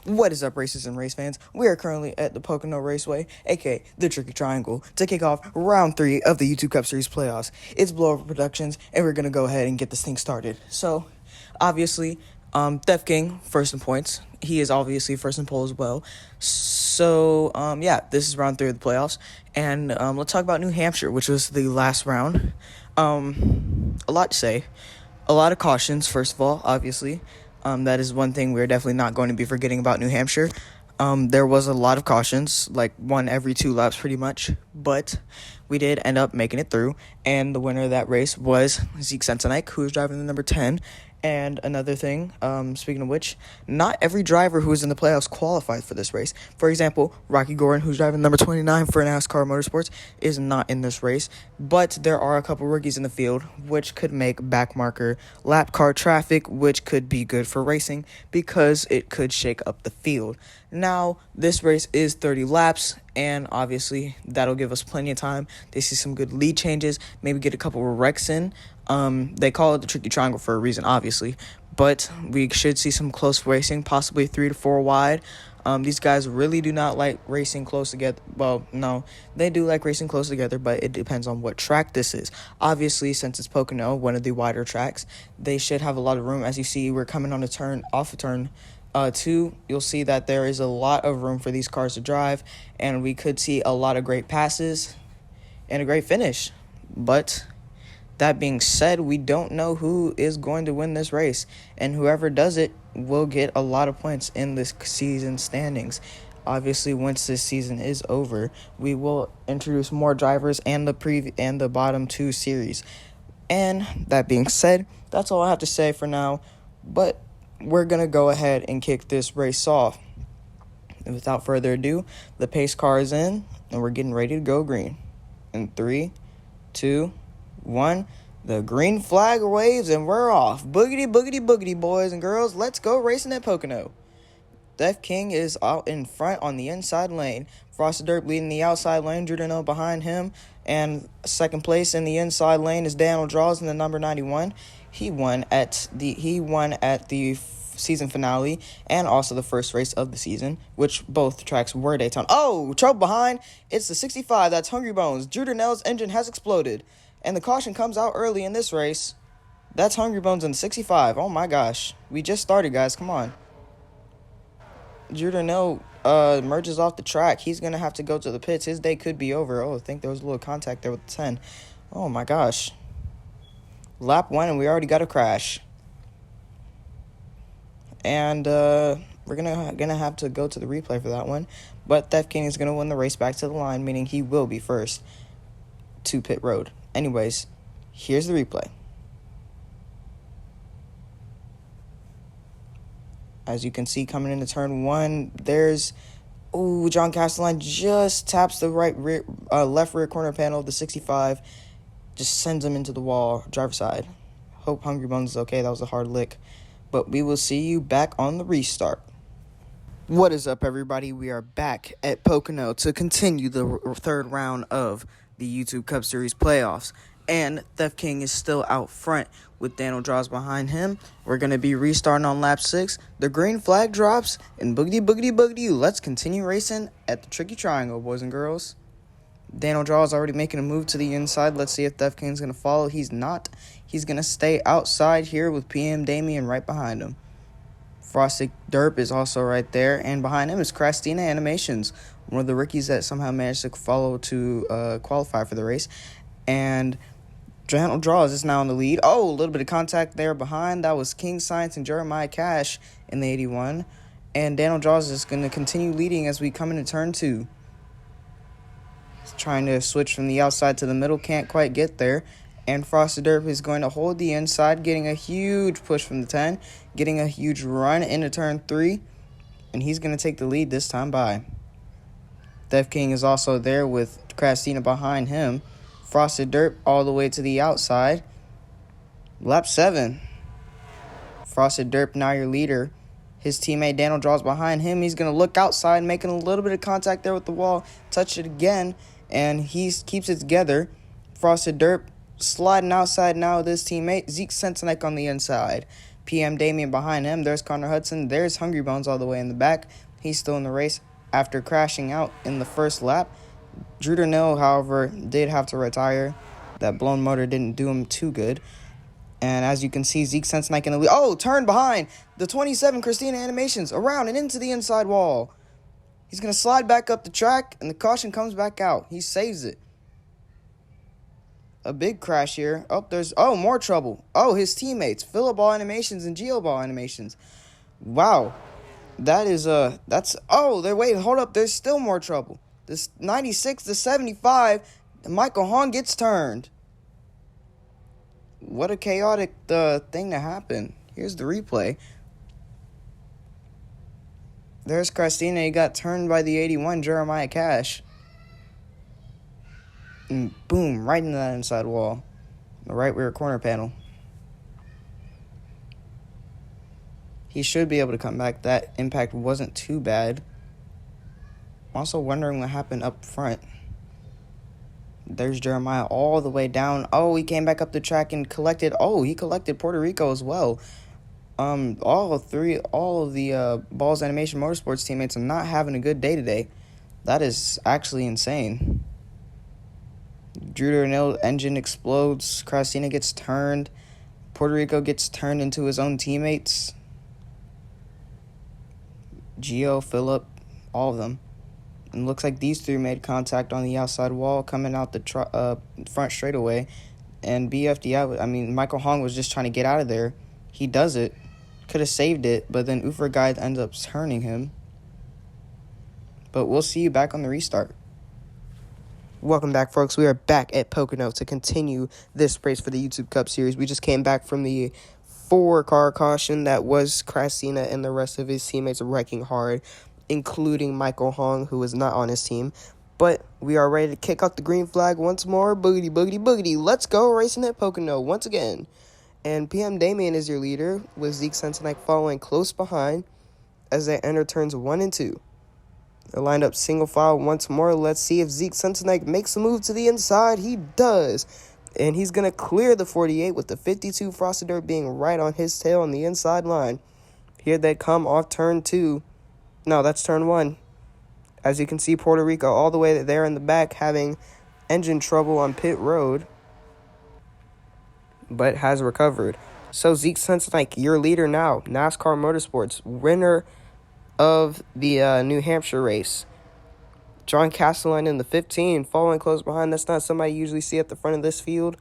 What is up, racers and race fans? We are currently at the Pocono Raceway, aka the Tricky Triangle, to kick off round 3 of the YouTube Cup Series playoffs. It's Blowover Productions, and we're gonna go ahead and get this thing started. So, obviously, Theft King first in points. He is obviously first in pole as well. So, this is round 3 of the playoffs, and let's talk about New Hampshire, which was the last round. A lot to say. A lot of cautions, first of all, obviously. That is one thing we're definitely not going to be forgetting about New Hampshire. There was a lot of cautions, like one every 2 laps pretty much, but we did end up making it through, and the winner of that race was Zeke Sensenike, who was driving the number 10. And another thing, speaking of which, not every driver who was in the playoffs qualified for this race. For example, Rocky Gordon, who's driving number 29 for NASCAR Motorsports, is not in this race. But there are a couple rookies in the field, which could make backmarker lap car traffic, which could be good for racing because it could shake up the field. Now, this race is 30 laps, and obviously that'll give us plenty of time to see some good lead changes, maybe get a couple of wrecks in. They call it the Tricky Triangle for a reason, obviously, but we should see some close racing, possibly 3 to 4 wide. These guys really do not like racing close together. Well, no, they do like racing close together, but it depends on what track this is. Obviously, since it's Pocono, one of the wider tracks, they should have a lot of room. As you see, we're coming on a turn, off a turn 2, you'll see that there is a lot of room for these cars to drive, and we could see a lot of great passes and a great finish. But that being said, we don't know who is going to win this race, and whoever does it will get a lot of points in this season standings. Obviously, once this season is over, we will introduce more drivers and the bottom 2 series. And that being said, that's all I have to say for now, but we're going to go ahead and kick this race off. And without further ado, the pace car is in, and we're getting ready to go green. In 3, 2, 1, the green flag waves and we're off. Boogity, boogity, boogity, boys and girls. Let's go racing at Pocono. Theft King is out in front on the inside lane. Frosted Derp leading the outside lane. Drew Darnell behind him. And second place in the inside lane is Daniel Draws in the number 91. He won at the season finale and also the first race of the season, which both tracks were Daytona. Oh, trouble behind. It's the 65. That's Hungry Bones. Drew Darnell's engine has exploded. And the caution comes out early in this race. That's Hungry Bones in 65. Oh, my gosh. We just started, guys. Come on. Drew Darnell merges off the track. He's going to have to go to the pits. His day could be over. Oh, I think there was a little contact there with the 10. Oh, my gosh. Lap 1, and we already got a crash. And we're gonna have to go to the replay for that one. But Theft King is going to win the race back to the line, meaning he will be first to pit road. Anyways, here's the replay. As you can see, coming into turn 1, there's John Castelline just taps the left rear corner panel of the 65, just sends him into the wall, driver's side. Hope Hungry Bones is okay. That was a hard lick, but we will see you back on the restart. What is up, everybody? We are back at Pocono to continue the third round of the YouTube Cup Series playoffs, and Theft King is still out front with Daniel Draws behind him. We're going to be restarting on lap 6. The green flag drops, and boogity, boogity, boogity, let's continue racing at the Tricky Triangle, boys and girls. Daniel Draws already making a move to the inside. Let's see if Theft King's going to follow. He's not. He's going to stay outside here with PM Damien right behind him. Frosted Derp is also right there, and behind him is Christina Animations, one of the rookies that somehow managed to qualify for the race. And Daniel Draws is now in the lead. Oh, a little bit of contact there behind. That was King Science and Jeremiah Cash in the 81. And Daniel Draws is going to continue leading as we come into turn 2. He's trying to switch from the outside to the middle, can't quite get there. And Frosted Derp is going to hold the inside, getting a huge push from the 10, getting a huge run into turn 3, and he's going to take the lead this time by. Theft King is also there with Christina behind him. Frosted Derp all the way to the outside. Lap 7. Frosted Derp now your leader. His teammate Daniel Draws behind him. He's going to look outside, making a little bit of contact there with the wall. Touch it again, and he keeps it together. Frosted Derp sliding outside now with his teammate Zeke Sensenike on the inside. PM Damien behind him. There's Connor Hudson. There's Hungry Bones all the way in the back. He's still in the race after crashing out in the first lap. Drew Darnell, however, did have to retire. That blown motor didn't do him too good. And as you can see, Zeke Sensenike in the lead. Oh, turn behind the 27 Christina Animations around and into the inside wall. He's going to slide back up the track, and the caution comes back out. He saves it. A big crash here. Oh, there's more trouble. Oh, his teammates, Philip Ball Animations and Geo Ball Animations. Wow. That is wait, hold up. There's still more trouble. This 96 to 75, Michael Hong gets turned. What a chaotic thing to happen. Here's the replay. There's Christina. He got turned by the 81, Jeremiah Cash. And boom, right into that inside wall. The right rear corner panel. He should be able to come back. That impact wasn't too bad. I'm also wondering what happened up front. There's Jeremiah all the way down. Oh, he came back up the track and collected. Oh, he collected Puerto Rico as well. All of the Balls Animation Motorsports teammates are not having a good day today. That is actually insane. Drew Darnell engine explodes. Christina gets turned. Puerto Rico gets turned into his own teammates. Gio, Phillip, all of them. And looks like these three made contact on the outside wall coming out the front straightaway. And BFDI, Michael Hong was just trying to get out of there. He does it. Could have saved it, but then Ufer Guy ends up turning him. But we'll see you back on the restart. Welcome back, folks. We are back at Pocono to continue this race for the YouTube Cup Series. We just came back from the 4-car caution that was Christina and the rest of his teammates wrecking hard, including Michael Hong, who is not on his team. But we are ready to kick off the green flag once more. Boogity, boogity, boogity. Let's go racing at Pocono once again. And PM Damien is your leader, with Zeke Sensenike following close behind as they enter turns 1 and 2. They're lined up single file once more. Let's see if Zeke Sensenike makes a move to the inside. He does. And he's going to clear the 48 with the 52 Frosted Dirt being right on his tail on the inside line. Here they come off turn 2. No, that's turn 1. As you can see, Puerto Rico all the way there in the back having engine trouble on pit road, but has recovered. So Zeke Sensenike, your leader now, NASCAR Motorsports, winner of the New Hampshire race. John Castelline in the 15, following close behind. That's not somebody you usually see at the front of this field,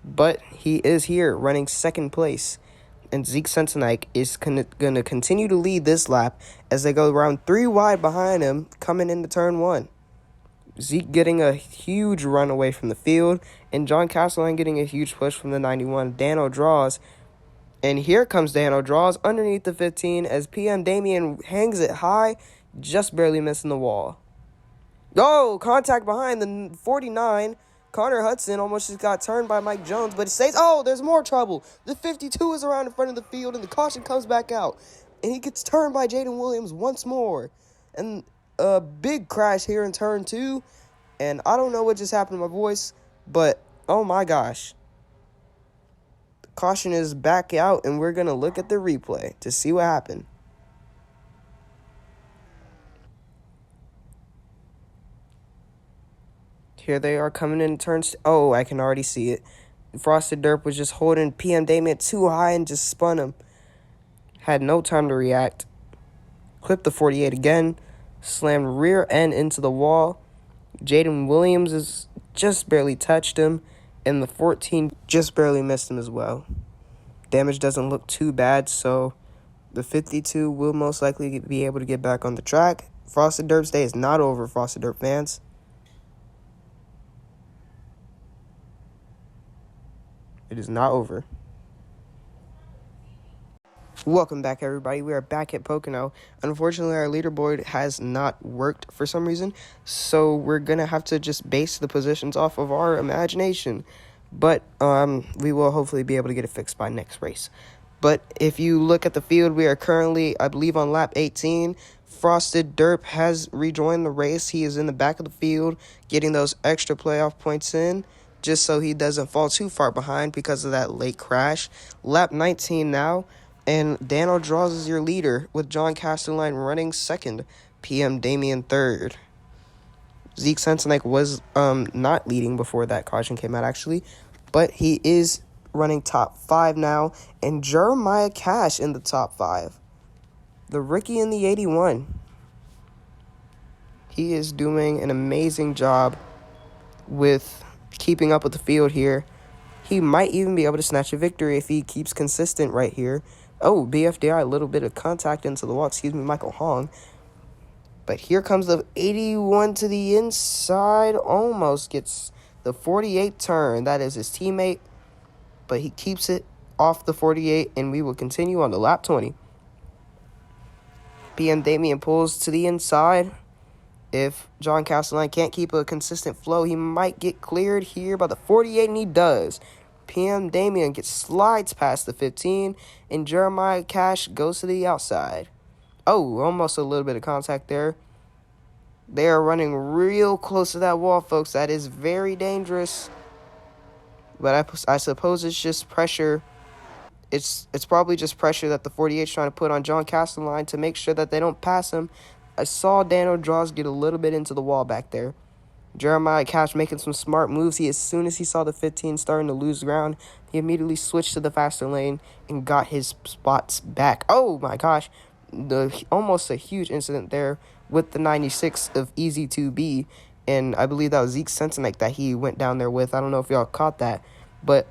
but he is here running second place. And Zeke Sensenike is going to continue to lead this lap as they go around 3 wide behind him coming into turn 1. Zeke getting a huge run away from the field, and John Castelline getting a huge push from the 91, Dano Draws. And here comes Dano Draws underneath the 15 as PM Damien hangs it high, just barely missing the wall. Oh, contact behind the 49. Connor Hudson almost just got turned by Mike Jones, but it stays. Oh, there's more trouble. The 52 is around in front of the field, and the caution comes back out. And he gets turned by Jaden Williams once more. And a big crash here in turn 2. And I don't know what just happened to my voice, but oh my gosh. The caution is back out, and we're going to look at the replay to see what happened. Here they are coming in turns. Oh, I can already see it. Frosted Dirt was just holding PM Damien too high and just spun him. Had no time to react. Clipped the 48 again. Slammed rear end into the wall. Jaden Williams is just barely touched him. And the 14 just barely missed him as well. Damage doesn't look too bad, so the 52 will most likely be able to get back on the track. Frosted Dirt's day is not over, Frosted Dirt fans. It is not over. Welcome back, everybody. We are back at Pocono. Unfortunately, our leaderboard has not worked for some reason, so we're going to have to just base the positions off of our imagination. But we will hopefully be able to get it fixed by next race. But if you look at the field, we are currently, I believe, on lap 18. Frosted Derp has rejoined the race. He is in the back of the field, getting those extra playoff points in. just so he doesn't fall too far behind because of that late crash. Lap 19 now, and Daniel Draws is your leader with John Castelline running second, PM Damien third. Zeke Sensenik was not leading before that caution came out, actually, but he is running top 5 now, and Jeremiah Cash in the top 5. The rookie in the 81. He is doing an amazing job with keeping up with the field here. He might even be able to snatch a victory if he keeps consistent right here. Oh, BFDI, a little bit of contact into the wall. Excuse me, Michael Hong. But here comes the 81 to the inside. Almost gets the 48 turn. That is his teammate. But he keeps it off the 48, and we will continue on the lap 20. PM Damien pulls to the inside. If John Castelline can't keep a consistent flow, he might get cleared here by the 48, and he does. PM Damien slides past the 15, and Jeremiah Cash goes to the outside. Oh, almost a little bit of contact there. They are running real close to that wall, folks. That is very dangerous. But I suppose it's just pressure. It's probably just pressure that the 48 is trying to put on John Castelline to make sure that they don't pass him. I saw Daniel Draws get a little bit into the wall back there. Jeremiah Cash making some smart moves. As soon as he saw the 15 starting to lose ground, he immediately switched to the faster lane and got his spots back. Oh my gosh, almost a huge incident there with the 96 of Easy 2B, and I believe that was Zeke Sensenik that he went down there with. I don't know if y'all caught that, but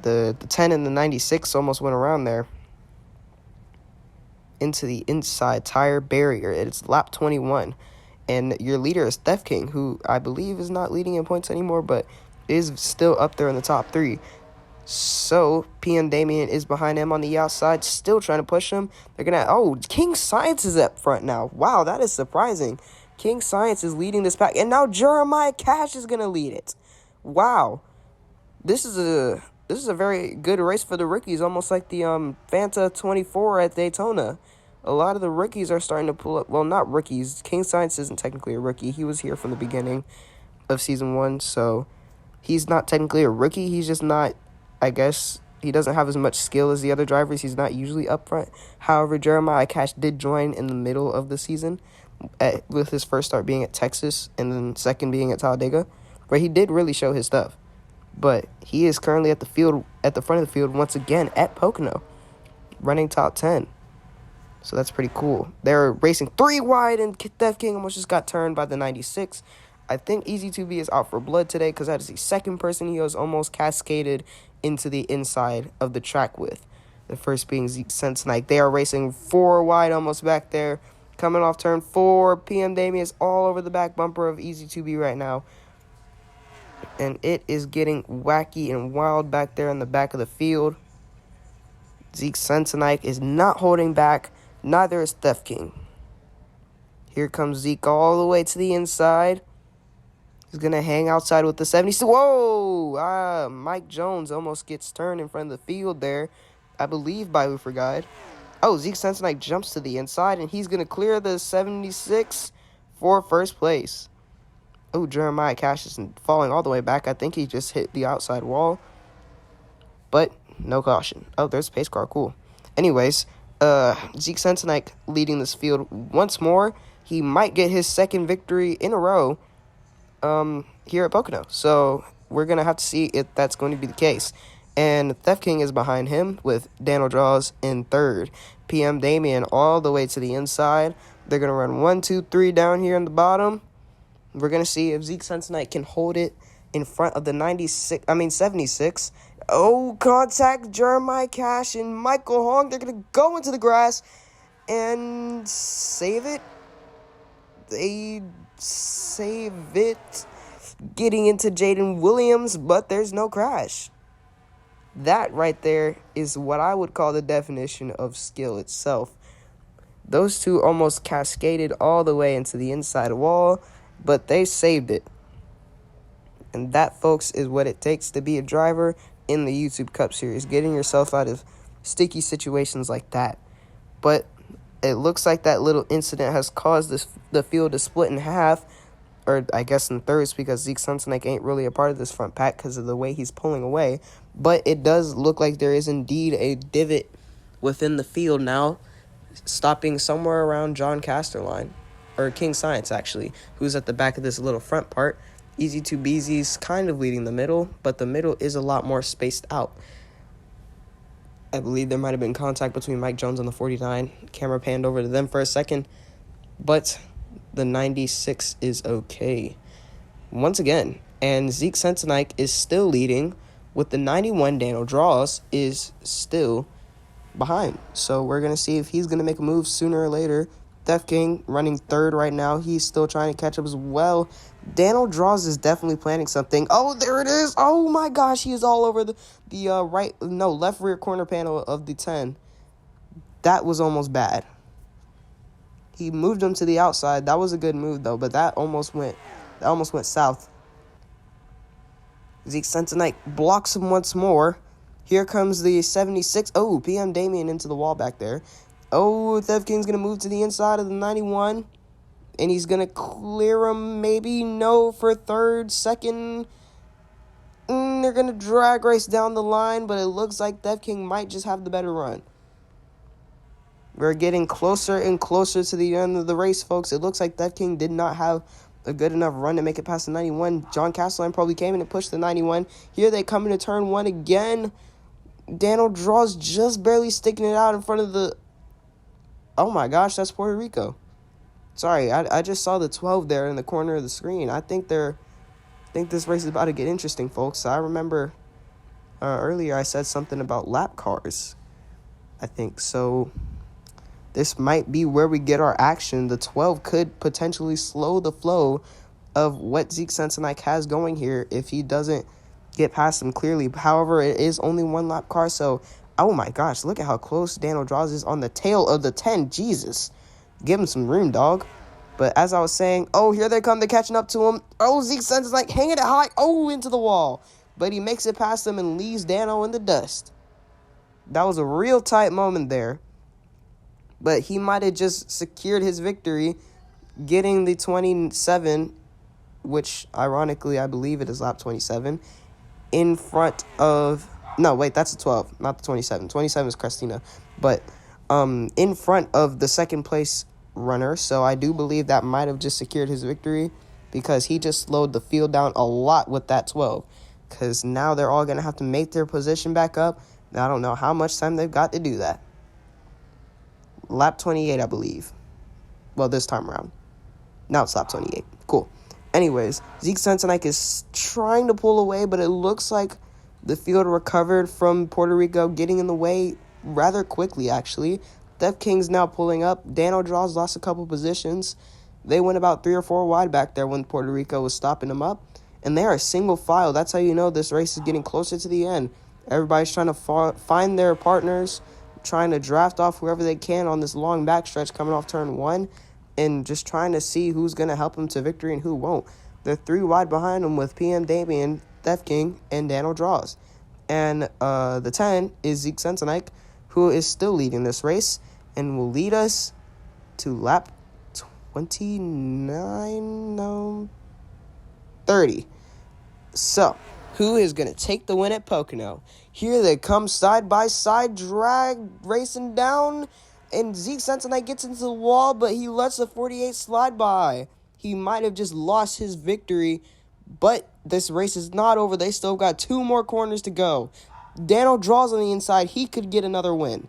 the 10 and the 96 almost went around there into the inside tire barrier. It's lap 21, and your leader is Theft King, who I believe is not leading in points anymore, but is still up there in the top 3. So PM Damien is behind him on the outside, still trying to push him. They're gonna. Oh, King Science is up front now. Wow, that is surprising. King Science is leading this pack, and now Jeremiah Cash is gonna lead it. Wow, this is a very good race for the rookies, almost like the Fanta 24 at Daytona. A lot of the rookies are starting to pull up. Well, not rookies. King Science isn't technically a rookie. He was here from the beginning of Season 1, so he's not technically a rookie. He's just not, I guess, he doesn't have as much skill as the other drivers. He's not usually up front. However, Jeremiah Cash did join in the middle of the season, with his first start being at Texas and then second being at Talladega, where he did really show his stuff. But he is currently at the front of the field once again at Pocono, running top 10. So that's pretty cool. They're racing 3 wide, and Theft King almost just got turned by the 96. I think Easy 2B is out for blood today because that is the second person he has almost cascaded into the inside of the track with. The first being Zeke Sensenik. They are racing 4 wide almost back there. Coming off turn 4, PM Damien is all over the back bumper of Easy 2B right now. And it is getting wacky and wild back there in the back of the field. Zeke Sensenik is not holding back. Neither is Theft King. Here comes Zeke all the way to the inside. He's going to hang outside with the 70. Whoa! Mike Jones almost gets turned in front of the field there, I believe, by Hoofer Guide. Oh, Zeke Sensenik jumps to the inside, and he's going to clear the 76 for first place. Oh, Jeremiah Cash is falling all the way back. I think he just hit the outside wall. But no caution. Oh, there's a pace car. Cool. Anyways, Zeke Sensenik leading this field once more. He might get his second victory in a row here at Pocono. So we're going to have to see if that's going to be the case. And Theft King is behind him with Daniel Draws in third. PM Damien all the way to the inside. They're going to run 1, 2, 3 down here in the bottom. We're going to see if Zeke Sensenik can hold it in front of the 76. Oh, contact Jeremiah Cash and Michael Hong. They're going to go into the grass and save it. They save it, getting into Jaden Williams, but there's no crash. That right there is what I would call the definition of skill itself. Those two almost cascaded all the way into the inside wall, but they saved it. And that, folks, is what it takes to be a driver in the YouTube Cup Series, getting yourself out of sticky situations like that. But it looks like that little incident has caused the field to split in half or I guess in thirds, because Zeke Sensenik ain't really a part of this front pack because of the way he's pulling away. But it does look like there is indeed a divot within the field now, stopping somewhere around John Casterline, or King Science actually, who's at the back of this little front part. Easy 2 Beezy's kind of leading the middle, but the middle is a lot more spaced out. I believe there might have been contact between Mike Jones and the 49. Camera panned over to them for a second, but the 96 is okay once again. And Zeke Sensenik is still leading with the 91. Daniel Draws is still behind. So we're going to see if he's going to make a move sooner or later. Def King running third right now. He's still trying to catch up as well. Daniel Draws is definitely planning something. Oh, there it is. Oh my gosh, he is all over the left rear corner panel of the 10. That was almost bad. He moved him to the outside. That was a good move though, but that almost went south. Zeke Sensenik blocks him once more. Here comes the 76. Oh, PM Damien into the wall back there. Oh, Def King's going to move to the inside of the 91. And he's going to clear him, maybe. No, for third, second. They're going to drag race down the line, but it looks like Def King might just have the better run. We're getting closer and closer to the end of the race, folks. It looks like Def King did not have a good enough run to make it past the 91. John Castellan probably came in and pushed the 91. Here they come into turn 1 again. Daniel Draws just barely sticking it out in front of the... Oh my gosh, that's Puerto Rico. Sorry, I just saw the 12 there in the corner of the screen. I think this race is about to get interesting, folks. I remember earlier I said something about lap cars, I think. So this might be where we get our action. The 12 could potentially slow the flow of what Zeke Sensenik has going here if he doesn't get past him clearly. However, it is only one lap car, so... Oh my gosh, look at how close Daniel Draws is on the tail of the 10. Jesus. Give him some room, dog. But as I was saying, oh, here they come. They're catching up to him. Oh, Zeke Sensenik hanging it high. Oh, into the wall. But he makes it past them and leaves Dano in the dust. That was a real tight moment there. But he might have just secured his victory, getting the 27, which ironically I believe it is lap 27, in front of... No, wait, that's the 12, not the 27. 27 is Christina. But in front of the second place runner. So I do believe that might have just secured his victory because he just slowed the field down a lot with that 12. Because now they're all going to have to make their position back up. And I don't know how much time they've got to do that. Lap 28, I believe. Well, this time around. Now it's lap 28. Cool. Anyways, Zeke Sensenik is trying to pull away, but it looks like the field recovered from Puerto Rico getting in the way rather quickly, actually. Def King's now pulling up. Daniel Draws lost a couple positions. They went about 3 or 4 wide back there when Puerto Rico was stopping them up. And they are a single file. That's how you know this race is getting closer to the end. Everybody's trying to find their partners, trying to draft off whoever they can on this long backstretch coming off turn 1, and just trying to see who's going to help them to victory and who won't. They're 3 wide behind them with PM Damien, Def King, and Daniel Draws. And the 10 is Zeke Sensenik, who is still leading this race and will lead us to lap 30. So, who is going to take the win at Pocono? Here they come side by side, drag racing down, and Zeke Sensenik gets into the wall, but he lets the 48 slide by. He might have just lost his victory, but this race is not over. They still got 2 more corners to go. Daniel Draws on the inside. He could get another win.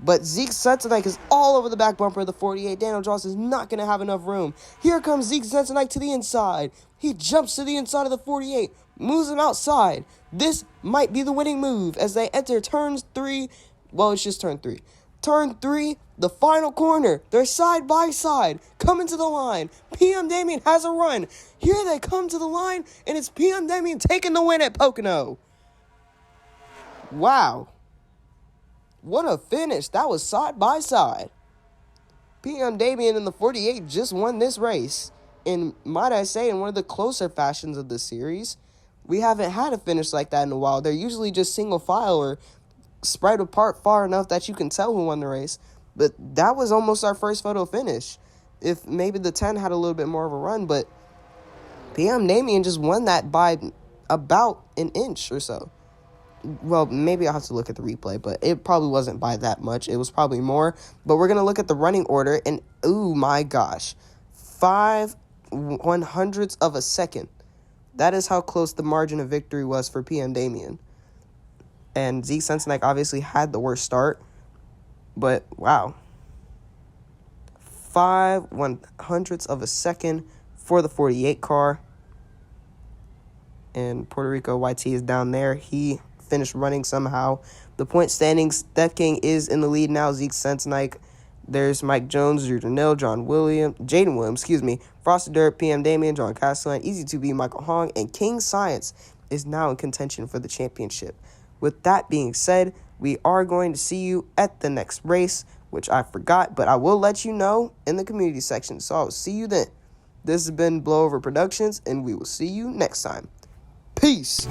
But Zeke Sensenik is all over the back bumper of the 48. Daniel Draws is not going to have enough room. Here comes Zeke Sensenik to the inside. He jumps to the inside of the 48, moves him outside. This might be the winning move as they enter turns 3. Well, it's just turn 3. Turn 3, the final corner. They're side by side, coming to the line. PM Damien has a run. Here they come to the line, and it's PM Damien taking the win at Pocono. Wow. What a finish. That was side by side. PM Damien in the 48 just won this race. And might I say, in one of the closer fashions of the series. We haven't had a finish like that in a while. They're usually just single file or spread apart far enough that you can tell who won the race. But that was almost our first photo finish. If maybe the 10 had a little bit more of a run, but PM Damien just won that by about an inch or so. Well, maybe I'll have to look at the replay, but it probably wasn't by that much. It was probably more. But we're going to look at the running order, and oh my gosh, 5/100ths of a second. That is how close the margin of victory was for PM Damien. And Zeke Sensenek obviously had the worst start, but wow. 5/100ths of a second for the 48 car. And Puerto Rico YT is down there. He finished running somehow. The point standings, Steph King is in the lead now. Zeke Sensenek. There's Mike Jones, Drew Danil, Jaden Williams, Frosted Dirt, PM Damien, John Castellan, Easy2B, Michael Hong, and King Science is now in contention for the championship. With that being said, we are going to see you at the next race, which I forgot, but I will let you know in the community section. So I'll see you then. This has been Blowover Productions, and we will see you next time. Peace.